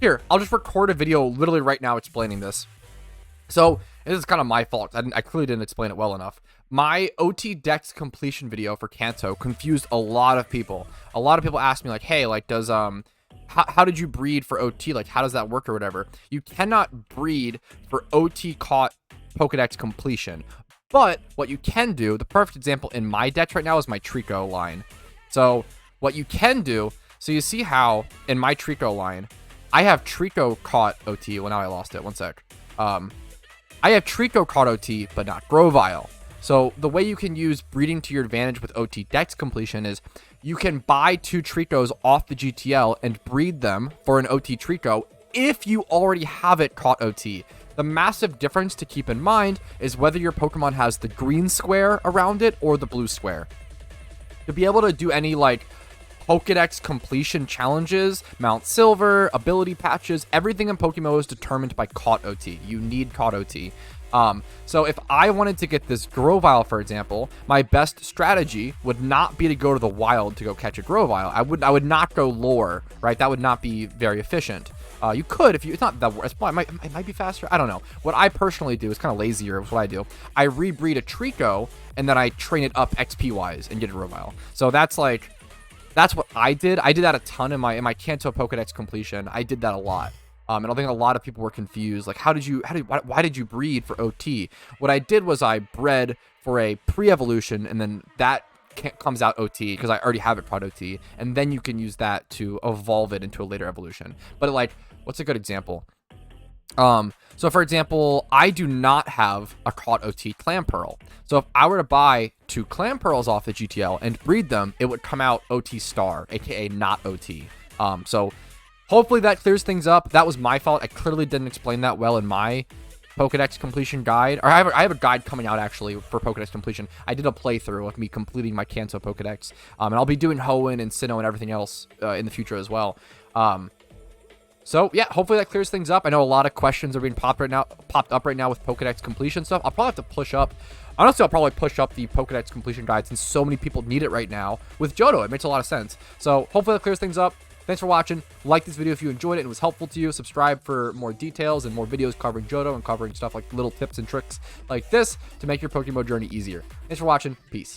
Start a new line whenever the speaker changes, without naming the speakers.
Here, I'll just record a video literally right now explaining this. So this is kind of my fault. I clearly didn't explain it well enough. My OT Dex completion video for Kanto confused a lot of people. A lot of people asked me like, hey, like does how did you breed for OT? Like, how does that work or whatever? You cannot breed for OT caught Pokedex completion. But what you can do, the perfect example in my Dex right now is my Trico line. So what you can do, so you see how in my Trico line, I have Trico caught OT. Well, now I lost it. One sec. I have Trico caught OT, but not Grovyle. So the way you can use breeding to your advantage with OT Dex completion is you can buy 2 Tricos off the GTL and breed them for an OT Trico if you already have it caught OT. The massive difference to keep in mind is whether your Pokemon has the green square around it or the blue square. To be able to do any like Pokedex completion challenges, Mount Silver, ability patches, everything in PokeMMO is determined by caught OT. You need caught OT. So if I wanted to get this Grovyle, for example, my best strategy would not be to go to the wild to go catch a Grovyle. I would not go lore, right? That would not be very efficient. You could if you, it's not that worse. It might be faster. I don't know. What I personally do is kind of lazier. Is what I do. I rebreed a Trico and then I train it up XP wise and get a Grovyle. So that's what I did. I did that a ton in my Kanto Pokedex completion. I did that a lot. And I think a lot of people were confused. Like, why did you breed for OT? What I did was I bred for a pre-evolution, and then that comes out OT because I already have it caught OT, and then you can use that to evolve it into a later evolution. But like, what's a good example? So for example, I do not have a caught OT Clamperl. So if I were to buy 2 Clamperls off the GTL and breed them, it would come out OT Star, aka not OT. So hopefully that clears things up. That was my fault. I clearly didn't explain that well in my Pokedex completion guide. Or I have a guide coming out actually for Pokedex completion. I did a playthrough of me completing my Kanto Pokedex. And I'll be doing Hoenn and Sinnoh and everything else in the future as well. So yeah, hopefully that clears things up. I know a lot of questions are being popped up right now with Pokedex completion stuff. I'll probably have to push up. Honestly, I'll probably push up the Pokedex completion guide since so many people need it right now with Johto. It makes a lot of sense. So hopefully that clears things up. Thanks for watching. Like this video if you enjoyed it and it was helpful to you. Subscribe for more details and more videos covering Johto and covering stuff like little tips and tricks like this to make your PokeMMO journey easier. Thanks for watching. Peace.